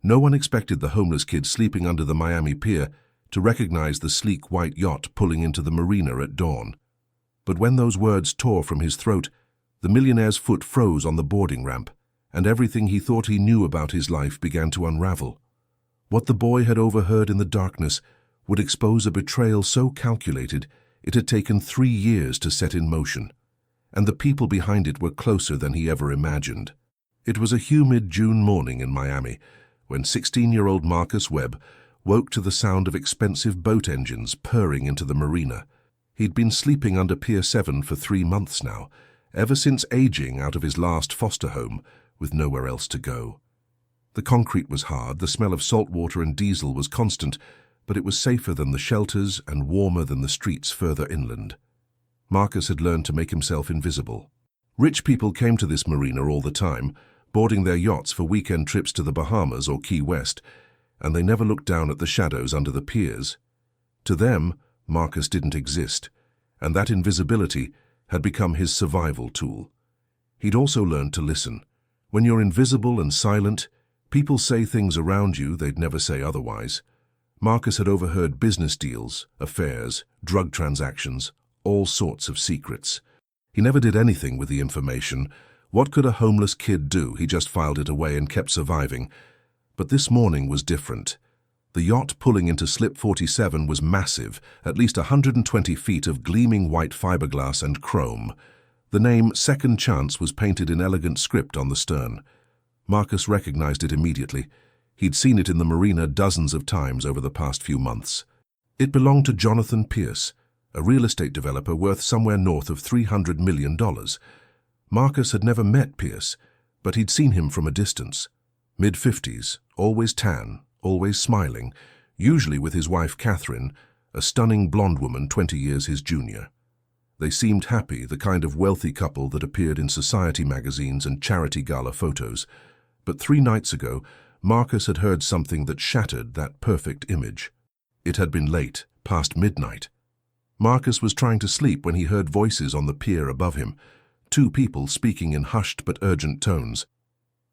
No one expected the homeless kid sleeping under the Miami pier to recognize the sleek white yacht pulling into the marina at dawn. But when those words tore from his throat, the millionaire's foot froze on the boarding ramp, and everything he thought he knew about his life began to unravel. What the boy had overheard in the darkness would expose a betrayal so calculated it had taken 3 years to set in motion, and the people behind it were closer than he ever imagined. It was a humid June morning in Miami when 16-year-old Marcus Webb woke to the sound of expensive boat engines purring into the marina. He'd been sleeping under Pier 7 for 3 months now, ever since aging out of his last foster home with nowhere else to go. The concrete was hard, the smell of salt water and diesel was constant, but it was safer than the shelters and warmer than the streets further inland. Marcus had learned to make himself invisible. Rich people came to this marina all the time, boarding their yachts for weekend trips to the Bahamas or Key West, and they never looked down at the shadows under the piers. To them, Marcus didn't exist, and that invisibility had become his survival tool. He'd also learned to listen. When you're invisible and silent, people say things around you they'd never say otherwise. Marcus had overheard business deals, affairs, drug transactions, all sorts of secrets. He never did anything with the information. What could a homeless kid do? He just filed it away and kept surviving. But this morning was different. The yacht pulling into Slip 47 was massive, at least 120 feet of gleaming white fiberglass and chrome. The name Second Chance was painted in elegant script on the stern. Marcus recognized it immediately. He'd seen it in the marina dozens of times over the past few months. It belonged to Jonathan Pierce, a real estate developer worth somewhere north of $300 million. Marcus had never met Pierce, but he'd seen him from a distance. Mid-50s, always tan, always smiling, usually with his wife Catherine, a stunning blonde woman 20 years his junior. They seemed happy, the kind of wealthy couple that appeared in society magazines and charity gala photos. But 3 nights ago, Marcus had heard something that shattered that perfect image. It had been late, past midnight. Marcus was trying to sleep when he heard voices on the pier above him, 2 people speaking in hushed but urgent tones.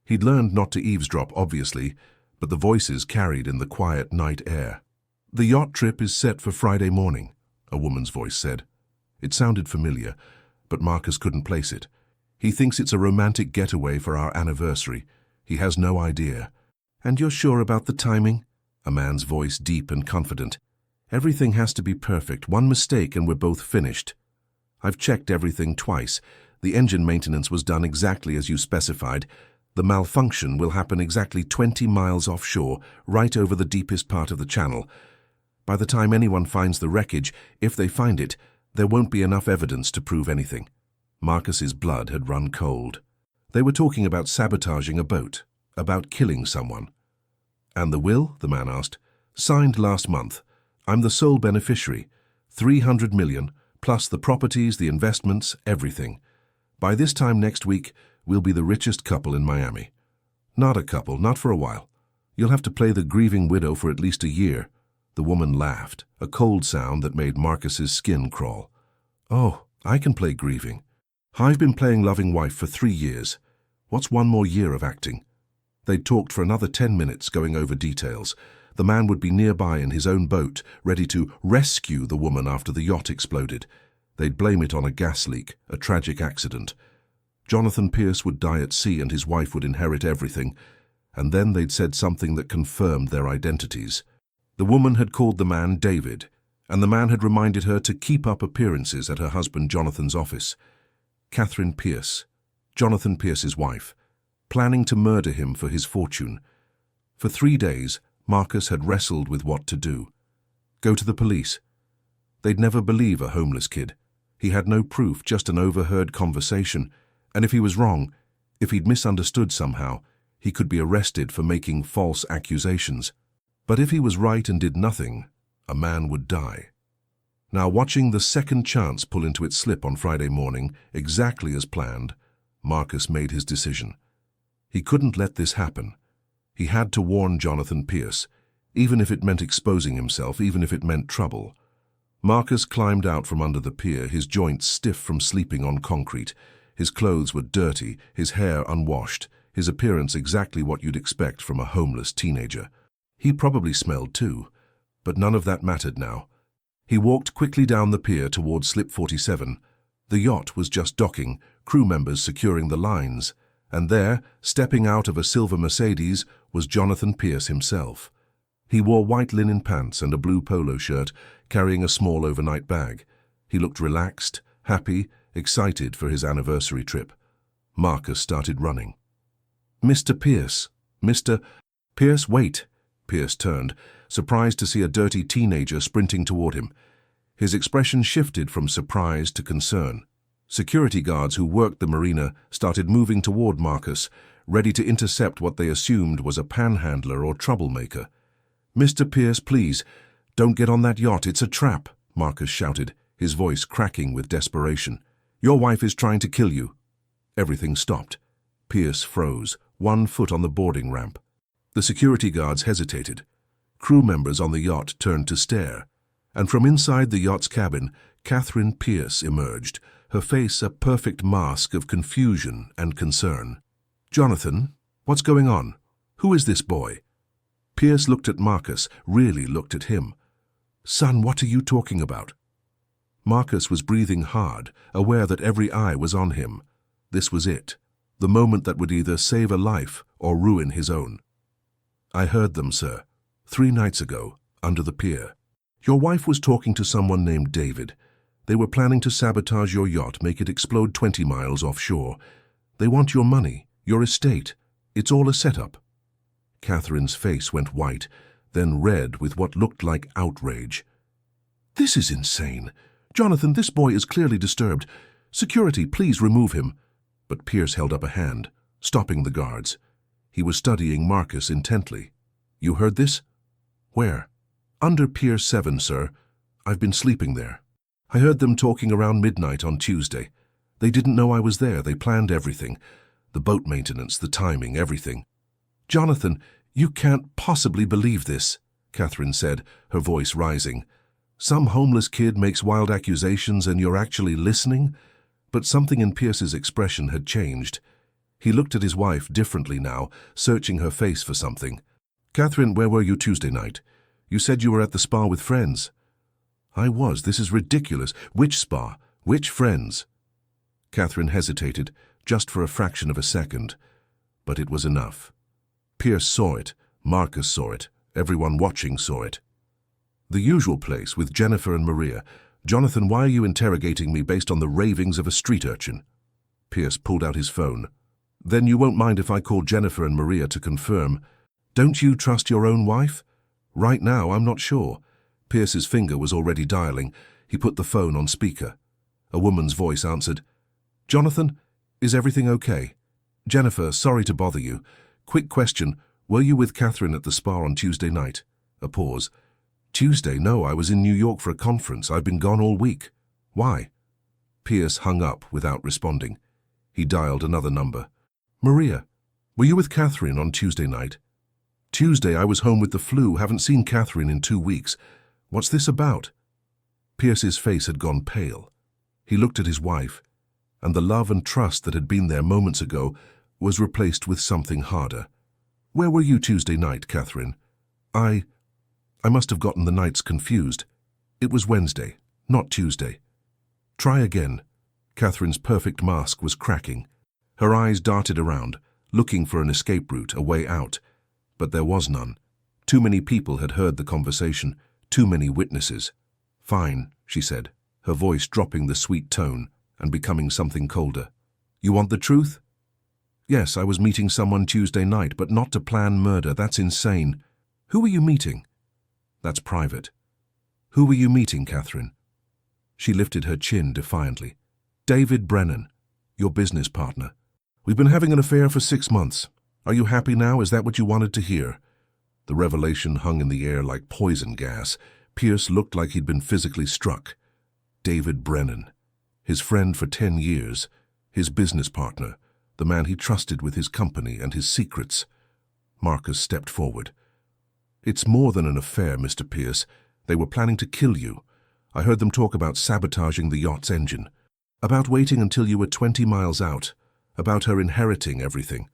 He'd learned not to eavesdrop, obviously, but the voices carried in the quiet night air. "The yacht trip is set for Friday morning," a woman's voice said. It sounded familiar, but Marcus couldn't place it. "He thinks it's a romantic getaway for our anniversary. He has no idea." "And you're sure about the timing?" A man's voice, deep and confident. "Everything has to be perfect. One mistake and we're both finished." "I've checked everything twice. The engine maintenance was done exactly as you specified. The malfunction will happen exactly 20 miles offshore, right over the deepest part of the channel. By the time anyone finds the wreckage, if they find it, there won't be enough evidence to prove anything." Marcus's blood had run cold. They were talking about sabotaging a boat, about killing someone. "And the will?" the man asked. "Signed last month. I'm the sole beneficiary. 300 million, plus the properties, the investments, everything. By this time next week, we'll be the richest couple in Miami." "Not a couple, not for a while. You'll have to play the grieving widow for at least a year." The woman laughed, a cold sound that made Marcus's skin crawl. "Oh, I can play grieving. I've been playing loving wife for 3 years. What's 1 more year of acting?" They'd talked for another 10 minutes, going over details. The man would be nearby in his own boat, ready to rescue the woman after the yacht exploded. They'd blame it on a gas leak, a tragic accident. Jonathan Pierce would die at sea and his wife would inherit everything. And then they'd said something that confirmed their identities. The woman had called the man David, and the man had reminded her to keep up appearances at her husband Jonathan's office. Catherine Pierce, Jonathan Pierce's wife, planning to murder him for his fortune. For 3 days, Marcus had wrestled with what to do. Go to the police. They'd never believe a homeless kid. He had no proof, just an overheard conversation. And if he was wrong, if he'd misunderstood somehow, he could be arrested for making false accusations. But if he was right and did nothing, a man would die. Now, watching the Second Chance pull into its slip on Friday morning, exactly as planned, Marcus made his decision. He couldn't let this happen. He had to warn Jonathan Pierce, even if it meant exposing himself, even if it meant trouble. Marcus climbed out from under the pier, his joints stiff from sleeping on concrete. His clothes were dirty, his hair unwashed. his appearance exactly what you'd expect from a homeless teenager. He probably smelled too, but none of that mattered now. He walked quickly down the pier towards slip 47. The yacht was just docking, crew members securing the lines, and there, stepping out of a silver Mercedes, was Jonathan Pierce himself. He wore white linen pants and a blue polo shirt, carrying a small overnight bag. He looked relaxed, happy, excited for his anniversary trip. Marcus started running. "Mr. Pierce, Mr. Pierce, wait." Pierce turned, surprised to see a dirty teenager sprinting toward him. His expression shifted from surprise to concern. Security guards who worked the marina started moving toward Marcus, ready to intercept what they assumed was a panhandler or troublemaker. "Mr. Pierce, please, don't get on that yacht, it's a trap," Marcus shouted, his voice cracking with desperation. "Your wife is trying to kill you." Everything stopped. Pierce froze, 1 foot on the boarding ramp. The security guards hesitated. Crew members on the yacht turned to stare. And from inside the yacht's cabin, Catherine Pierce emerged, her face a perfect mask of confusion and concern. "Jonathan, what's going on? Who is this boy?" Pierce looked at Marcus, really looked at him. "Son, what are you talking about?" Marcus was breathing hard, aware that every eye was on him. This was it, the moment that would either save a life or ruin his own. "I heard them, sir. 3 nights ago, under the pier. Your wife was talking to someone named David. They were planning to sabotage your yacht, make it explode 20 miles offshore. They want your money, your estate. It's all a setup." Catherine's face went white, then red with what looked like outrage. "This is insane. Jonathan, this boy is clearly disturbed. Security, please remove him." But Pierce held up a hand, stopping the guards. He was studying Marcus intently. "You heard this?" "Where?" "Under Pier 7, sir. I've been sleeping there. I heard them talking around midnight on Tuesday. They didn't know I was there. They planned everything. The boat maintenance, the timing, everything." "Jonathan, you can't possibly believe this," Catherine said, her voice rising. "Some homeless kid makes wild accusations and you're actually listening?" But something in Pierce's expression had changed. He looked at his wife differently now, searching her face for something. "Catherine, where were you Tuesday night? You said you were at the spa with friends." "I was. This is ridiculous. Which spa? Which friends?" Catherine hesitated, just for a fraction of a second. But it was enough. Pierce saw it. Marcus saw it. Everyone watching saw it. "The usual place with Jennifer and Maria. Jonathan, why are you interrogating me based on the ravings of a street urchin?" Pierce pulled out his phone. "Then you won't mind if I call Jennifer and Maria to confirm. Don't you trust your own wife?" "Right now, I'm not sure." Pierce's finger was already dialing. He put the phone on speaker. A woman's voice answered. "Jonathan, is everything okay? Jennifer, sorry to bother you. Quick question, were you with Catherine at the spa on Tuesday night?" A pause. "Tuesday? No, I was in New York for a conference. I've been gone all week." "Why?" Pierce hung up without responding. He dialed another number. "Maria, were you with Catherine on Tuesday night?" "Tuesday, I was home with the flu. Haven't seen Catherine in 2 weeks. What's this about?" Pierce's face had gone pale. He looked at his wife, and the love and trust that had been there moments ago was replaced with something harder. "Where were you Tuesday night, Catherine?" I must have gotten the nights confused. It was Wednesday, not Tuesday." "Try again." Catherine's perfect mask was cracking. Her eyes darted around, looking for an escape route, a way out. But there was none. Too many people had heard the conversation, too many witnesses. "Fine," she said, her voice dropping the sweet tone and becoming something colder. "You want the truth?" "Yes, I was meeting someone Tuesday night, but not to plan murder. That's insane." "Who were you meeting?" "That's private." "Who were you meeting, Catherine?" She lifted her chin defiantly. "David Brennan, your business partner. We've been having an affair for 6 months. Are you happy now? Is that what you wanted to hear?" The revelation hung in the air like poison gas. Pierce looked like he'd been physically struck. David Brennan, his friend for 10 years, his business partner, the man he trusted with his company and his secrets. Marcus stepped forward. "It's more than an affair, Mr. Pierce. They were planning to kill you. I heard them talk about sabotaging the yacht's engine, about waiting until you were 20 miles out, about her inheriting everything.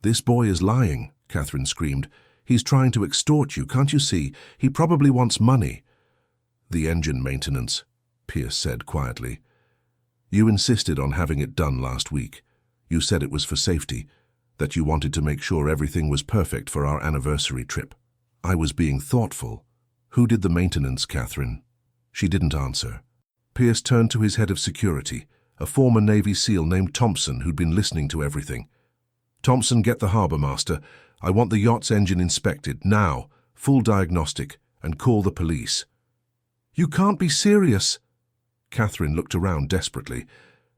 "This boy is lying," Catherine screamed. "He's trying to extort you, can't you see? He probably wants money." "The engine maintenance," Pierce said quietly. "You insisted on having it done last week. You said it was for safety, that you wanted to make sure everything was perfect for our anniversary trip." "I was being thoughtful. Who did the maintenance, Catherine?" She didn't answer. Pierce turned to his head of security, a former Navy SEAL named Thompson who'd been listening to everything. "Thompson, get the harbour master. I want the yacht's engine inspected, now, full diagnostic, and call the police." "You can't be serious." Catherine looked around desperately.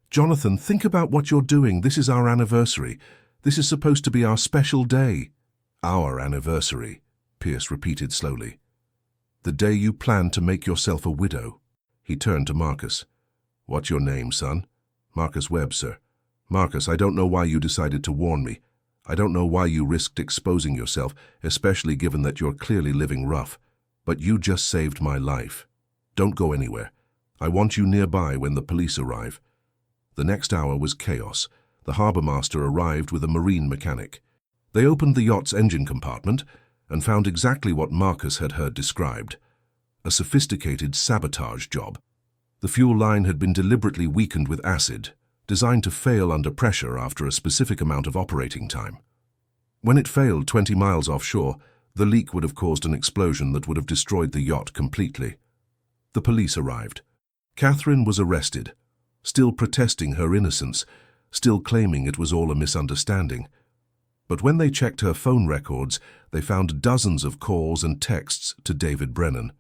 "Jonathan, think about what you're doing. This is our anniversary. This is supposed to be our special day." "Our anniversary," Pierce repeated slowly. "The day you planned to make yourself a widow." He turned to Marcus. "What's your name, son?" "Marcus Webb, sir." "Marcus, I don't know why you decided to warn me. I don't know why you risked exposing yourself, especially given that you're clearly living rough. But you just saved my life. Don't go anywhere. I want you nearby when the police arrive." The next hour was chaos. The harbour master arrived with a marine mechanic. They opened the yacht's engine compartment and found exactly what Marcus had heard described: a sophisticated sabotage job. The fuel line had been deliberately weakened with acid, designed to fail under pressure after a specific amount of operating time. When it failed 20 miles offshore, the leak would have caused an explosion that would have destroyed the yacht completely. The police arrived. Catherine was arrested, still protesting her innocence, still claiming it was all a misunderstanding. But when they checked her phone records, they found dozens of calls and texts to David Brennan.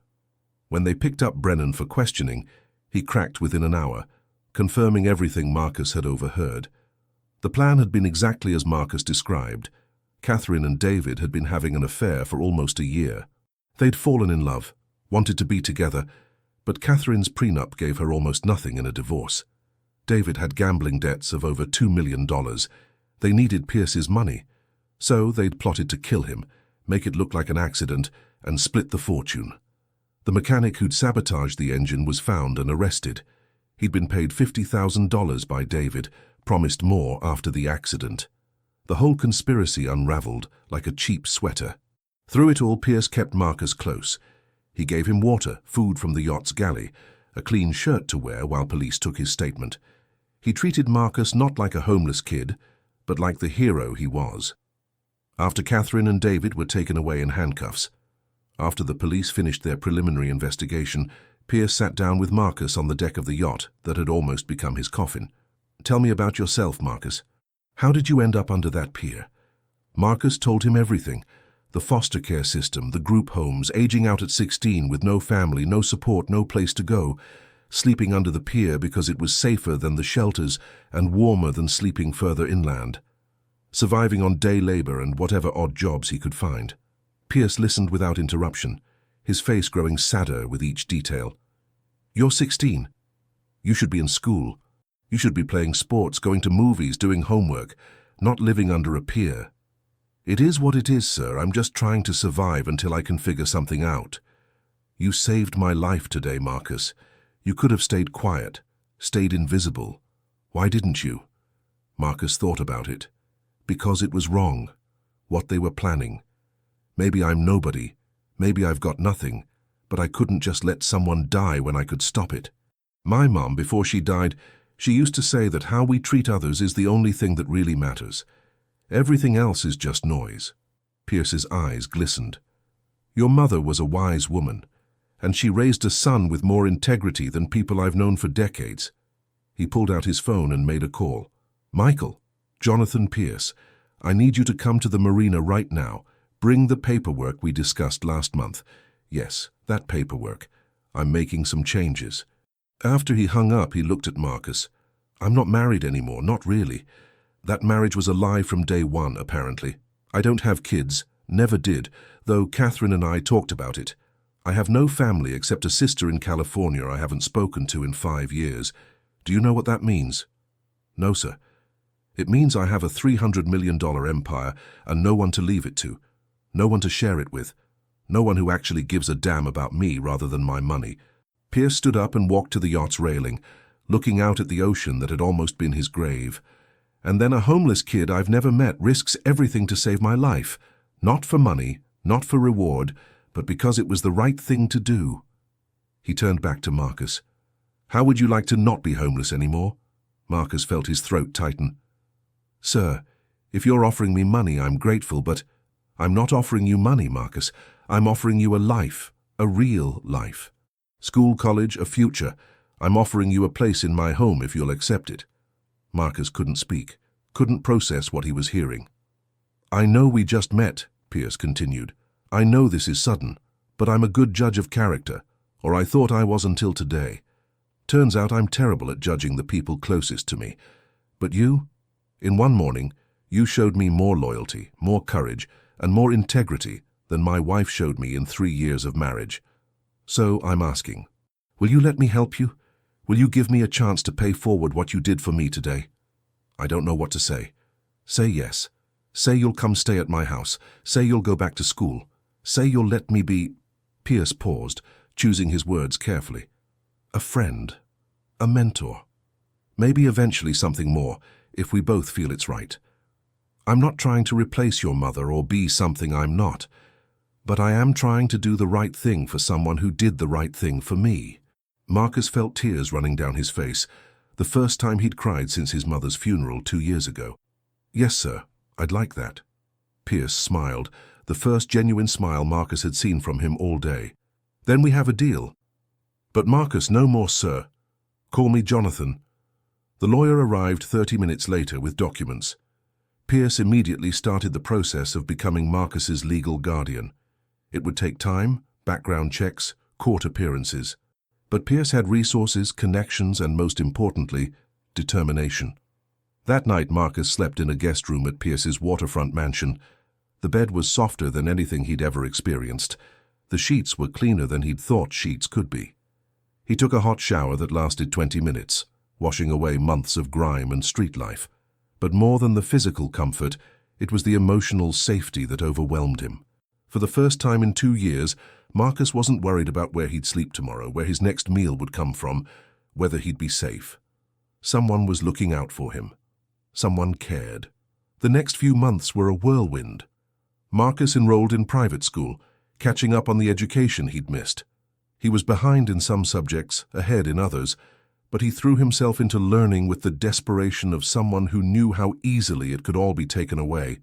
When they picked up Brennan for questioning, he cracked within an hour, confirming everything Marcus had overheard. The plan had been exactly as Marcus described. Catherine and David had been having an affair for almost a year. They'd fallen in love, wanted to be together, but Catherine's prenup gave her almost nothing in a divorce. David had gambling debts of over $2 million. They needed Pierce's money, so they'd plotted to kill him, make it look like an accident, and split the fortune. The mechanic who'd sabotaged the engine was found and arrested. He'd been paid $50,000 by David, promised more after the accident. The whole conspiracy unraveled like a cheap sweater. Through it all, Pierce kept Marcus close. He gave him water, food from the yacht's galley, a clean shirt to wear while police took his statement. He treated Marcus not like a homeless kid, but like the hero he was. After Catherine and David were taken away in handcuffs, after the police finished their preliminary investigation, Pierce sat down with Marcus on the deck of the yacht that had almost become his coffin. "Tell me about yourself, Marcus. How did you end up under that pier?" Marcus told him everything: the foster care system, the group homes, aging out at 16 with no family, no support, no place to go, sleeping under the pier because it was safer than the shelters and warmer than sleeping further inland, surviving on day labor and whatever odd jobs he could find. Pierce listened without interruption, his face growing sadder with each detail. "You're 16. You should be in school. You should be playing sports, going to movies, doing homework, not living under a pier." "It is what it is, sir. I'm just trying to survive until I can figure something out." "You saved my life today, Marcus. You could have stayed quiet, stayed invisible. Why didn't you?" Marcus thought about it. "Because it was wrong, what they were planning. Maybe I'm nobody, maybe I've got nothing, but I couldn't just let someone die when I could stop it. My mom, before she died, she used to say that how we treat others is the only thing that really matters. Everything else is just noise." Pierce's eyes glistened. "Your mother was a wise woman, and she raised a son with more integrity than people I've known for decades." He pulled out his phone and made a call. "Michael, Jonathan Pierce, I need you to come to the marina right now. Bring the paperwork we discussed last month. Yes, that paperwork. I'm making some changes." After he hung up, he looked at Marcus. "I'm not married anymore, not really. That marriage was a lie from day one, apparently. I don't have kids, never did, though Catherine and I talked about it. I have no family except a sister in California I haven't spoken to in 5 years. Do you know what that means?" "No, sir." "It means I have a $300 million empire and no one to leave it to. No one to share it with. No one who actually gives a damn about me rather than my money." Pierce stood up and walked to the yacht's railing, looking out at the ocean that had almost been his grave. And then a homeless kid I've never met risks everything to save my life. Not for money, not for reward, but because it was the right thing to do. He turned back to Marcus. How would you like to not be homeless anymore? Marcus felt his throat tighten. Sir, if you're offering me money, I'm grateful, but I'm not offering you money, Marcus. I'm offering you a life, a real life. School, college, a future. I'm offering you a place in my home if you'll accept it. Marcus couldn't speak, couldn't process what he was hearing. I know we just met, Pierce continued. I know this is sudden, but I'm a good judge of character, or I thought I was until today. Turns out I'm terrible at judging the people closest to me. But you, in one morning, you showed me more loyalty, more courage, and more integrity than my wife showed me in 3 years of marriage. So I'm asking, will you let me help you? Will you give me a chance to pay forward what you did for me today? I don't know what to say. Say yes. Say you'll come stay at my house. Say you'll go back to school. Say you'll let me be... Pierce paused, choosing his words carefully. A friend. A mentor. Maybe eventually something more, if we both feel it's right. I'm not trying to replace your mother or be something I'm not, but I am trying to do the right thing for someone who did the right thing for me. Marcus felt tears running down his face, the first time he'd cried since his mother's funeral 2 years ago. Yes, sir, I'd like that. Pierce smiled, the first genuine smile Marcus had seen from him all day. Then we have a deal. But Marcus, no more, sir. Call me Jonathan. The lawyer arrived 30 minutes later with documents. Pierce immediately started the process of becoming Marcus's legal guardian. It would take time, background checks, court appearances. But Pierce had resources, connections, and most importantly, determination. That night Marcus slept in a guest room at Pierce's waterfront mansion. The bed was softer than anything he'd ever experienced. The sheets were cleaner than he'd thought sheets could be. He took a hot shower that lasted 20 minutes, washing away months of grime and street life. But more than the physical comfort, it was the emotional safety that overwhelmed him. For the first time in 2 years, Marcus wasn't worried about where he'd sleep tomorrow, where his next meal would come from, whether he'd be safe. Someone was looking out for him. Someone cared. The next few months were a whirlwind. Marcus enrolled in private school, catching up on the education he'd missed. He was behind in some subjects, ahead in others, but he threw himself into learning with the desperation of someone who knew how easily it could all be taken away.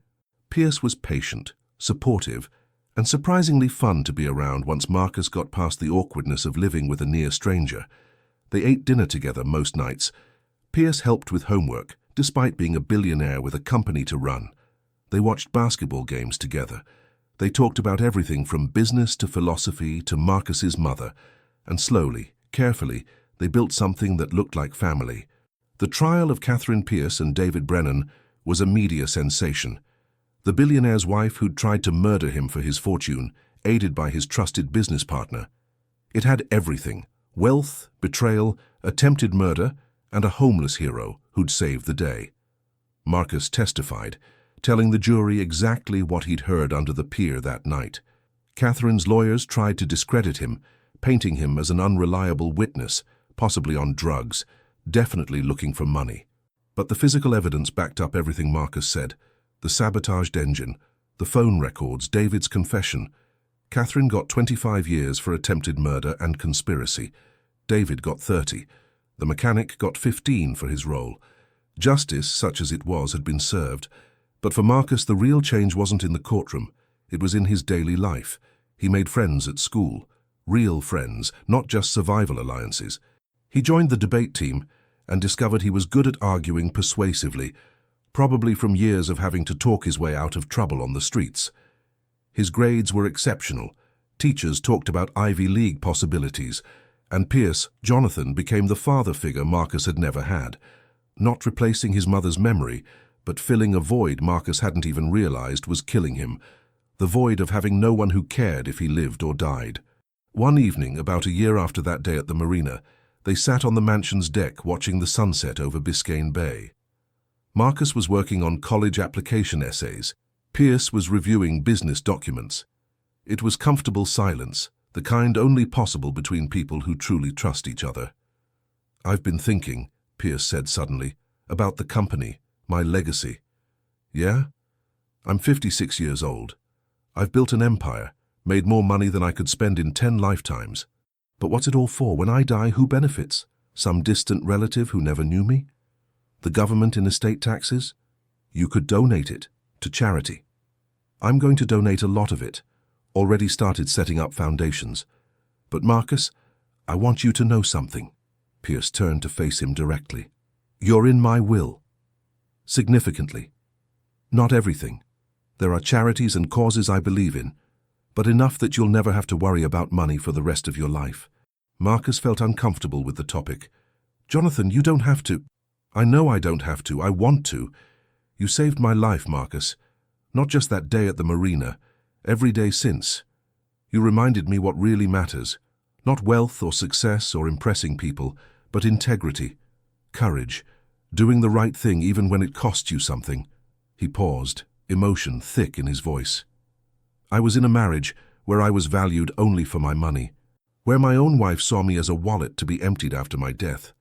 Pierce was patient, supportive, and surprisingly fun to be around once Marcus got past the awkwardness of living with a near stranger. They ate dinner together most nights. Pierce helped with homework, despite being a billionaire with a company to run. They watched basketball games together. They talked about everything from business to philosophy to Marcus's mother, and slowly, carefully, they built something that looked like family. The trial of Catherine Pierce and David Brennan was a media sensation. The billionaire's wife who'd tried to murder him for his fortune, aided by his trusted business partner. It had everything: wealth, betrayal, attempted murder, and a homeless hero who'd saved the day. Marcus testified, telling the jury exactly what he'd heard under the pier that night. Catherine's lawyers tried to discredit him, painting him as an unreliable witness, possibly on drugs, definitely looking for money. But the physical evidence backed up everything Marcus said. The sabotaged engine, the phone records, David's confession. Catherine got 25 years for attempted murder and conspiracy. David got 30. The mechanic got 15 for his role. Justice, such as it was, had been served. But for Marcus, the real change wasn't in the courtroom. It was in his daily life. He made friends at school. Real friends, not just survival alliances. He joined the debate team and discovered he was good at arguing persuasively, probably from years of having to talk his way out of trouble on the streets. His grades were exceptional. Teachers talked about Ivy League possibilities, and Pierce, Jonathan, became the father figure Marcus had never had, not replacing his mother's memory, but filling a void Marcus hadn't even realized was killing him, the void of having no one who cared if he lived or died. One evening, about a year after that day at the marina, they sat on the mansion's deck watching the sunset over Biscayne Bay. Marcus was working on college application essays. Pierce was reviewing business documents. It was comfortable silence, the kind only possible between people who truly trust each other. "I've been thinking," Pierce said suddenly, "about the company, My legacy. Yeah? I'm 56 years old. I've built an empire, made more money than I could spend in 10 lifetimes. But what's it all for? When I die, who benefits? Some distant relative who never knew me? The government in estate taxes? You could donate it to charity. I'm going to donate a lot of it. Already started setting up foundations. But Marcus, I want you to know something. Pierce turned to face him directly. You're in my will. Significantly. Not everything. There are charities and causes I believe in, but enough that you'll never have to worry about money for the rest of your life. Marcus felt uncomfortable with the topic. Jonathan, you don't have to. I know I don't have to. I want to. You saved my life, Marcus. Not just that day at the marina, every day since. You reminded me what really matters. Not wealth or success or impressing people, but integrity, courage, doing the right thing even when it costs you something. He paused, emotion thick in his voice. I was in a marriage where I was valued only for my money, where my own wife saw me as a wallet to be emptied after my death.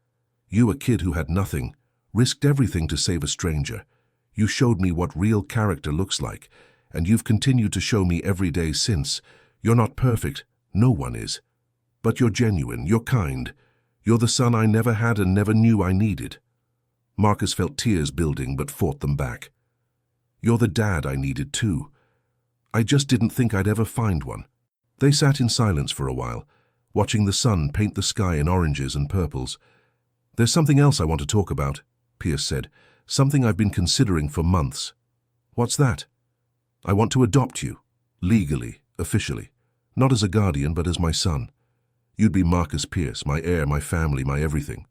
You, a kid who had nothing, risked everything to save a stranger. You showed me what real character looks like, and you've continued to show me every day since. You're not perfect, no one is. But you're genuine, you're kind. You're the son I never had and never knew I needed. Marcus felt tears building but fought them back. You're the dad I needed too. I just didn't think I'd ever find one. They sat in silence for a while, watching the sun paint the sky in oranges and purples. There's something else I want to talk about, Pierce said, something I've been considering for months. What's that? I want to adopt you, legally, officially, not as a guardian but as my son. You'd be Marcus Pierce, my heir, my family, my everything.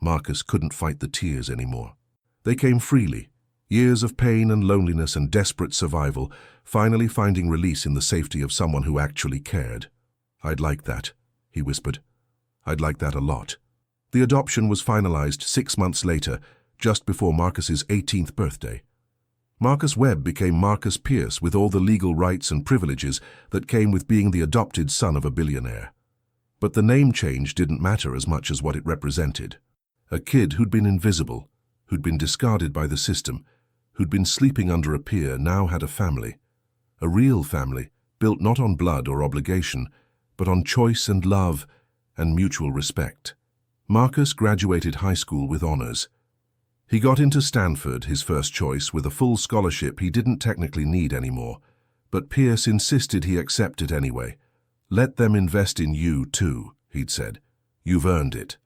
Marcus couldn't fight the tears anymore. They came freely, years of pain and loneliness and desperate survival, finally finding release in the safety of someone who actually cared. I'd like that, he whispered. I'd like that a lot. The adoption was finalized 6 months later, just before Marcus's 18th birthday. Marcus Webb became Marcus Pierce with all the legal rights and privileges that came with being the adopted son of a billionaire. But the name change didn't matter as much as what it represented. A kid who'd been invisible, who'd been discarded by the system, who'd been sleeping under a pier now had a family. A real family, built not on blood or obligation, but on choice and love and mutual respect. Marcus graduated high school with honors. He got into Stanford, his first choice, with a full scholarship he didn't technically need anymore. But Pierce insisted he accept it anyway. Let them invest in you too, he'd said. You've earned it.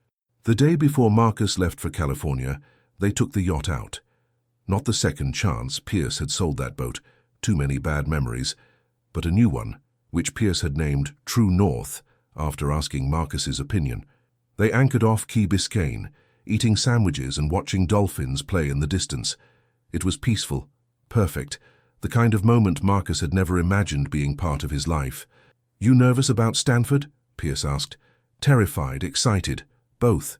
The day before Marcus left for California, they took the yacht out. Not the second chance, Pierce had sold that boat, too many bad memories, but a new one, which Pierce had named True North, after asking Marcus's opinion. They anchored off Key Biscayne, eating sandwiches and watching dolphins play in the distance. It was peaceful, perfect, the kind of moment Marcus had never imagined being part of his life. You nervous about Stanford? Pierce asked. Terrified, excited, both.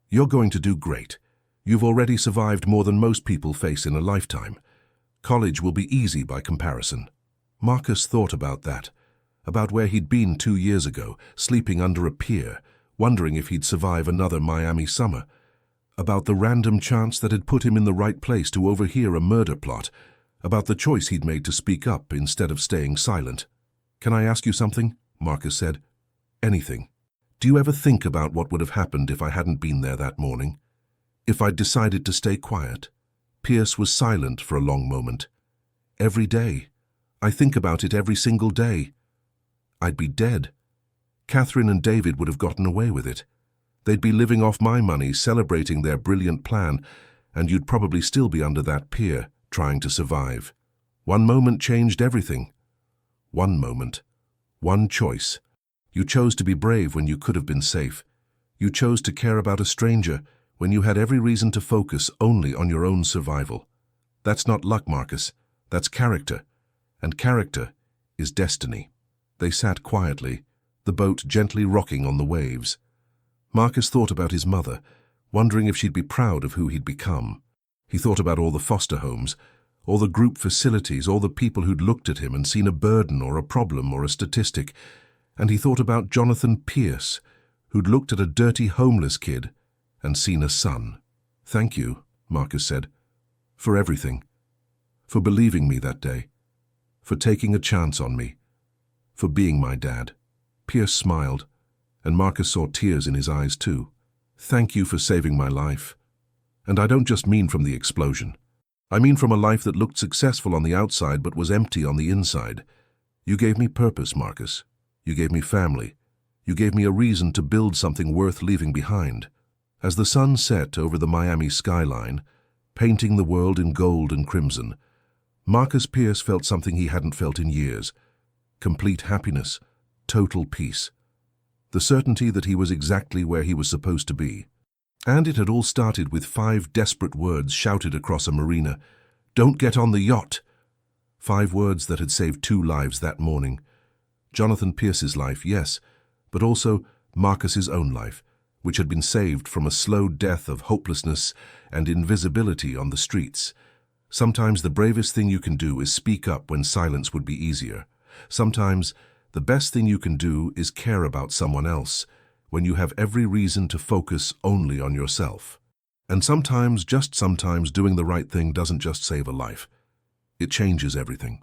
You're going to do great. You've already survived more than most people face in a lifetime. College will be easy by comparison. Marcus thought about that, about where he'd been 2 years ago, sleeping under a pier, wondering if he'd survive another Miami summer, about the random chance that had put him in the right place to overhear a murder plot, about the choice he'd made to speak up instead of staying silent. Can I ask you something? Marcus said. Anything. Do you ever think about what would have happened if I hadn't been there that morning? If I'd decided to stay quiet? Pierce was silent for a long moment. Every day. I think about it every single day. I'd be dead. Catherine and David would have gotten away with it. They'd be living off my money, celebrating their brilliant plan, and you'd probably still be under that pier, trying to survive. One moment changed everything. One moment. One choice. You chose to be brave when you could have been safe. You chose to care about a stranger when you had every reason to focus only on your own survival. That's not luck, Marcus. That's character. And character is destiny. They sat quietly, the boat gently rocking on the waves. Marcus thought about his mother, wondering if she'd be proud of who he'd become. He thought about all the foster homes, all the group facilities, all the people who'd looked at him and seen a burden or a problem or a statistic. And he thought about Jonathan Pierce, who'd looked at a dirty homeless kid and seen a son. Thank you, Marcus said, For everything. For believing me that day. For taking a chance on me. For being my dad. Pierce smiled, and Marcus saw tears in his eyes too. Thank you for saving my life. And I don't just mean from the explosion. I mean from a life that looked successful on the outside but was empty on the inside. You gave me purpose, Marcus. You gave me family. You gave me a reason to build something worth leaving behind. As the sun set over the Miami skyline, painting the world in gold and crimson, Marcus Pierce felt something he hadn't felt in years. Complete happiness, total peace. The certainty that he was exactly where he was supposed to be. And it had all started with 5 desperate words shouted across a marina. "Don't get on the yacht!" 5 words that had saved 2 lives that morning. Jonathan Pierce's life, yes, but also Marcus's own life, which had been saved from a slow death of hopelessness and invisibility on the streets. Sometimes the bravest thing you can do is speak up when silence would be easier. Sometimes the best thing you can do is care about someone else when you have every reason to focus only on yourself. And sometimes, just sometimes, doing the right thing doesn't just save a life. It changes everything.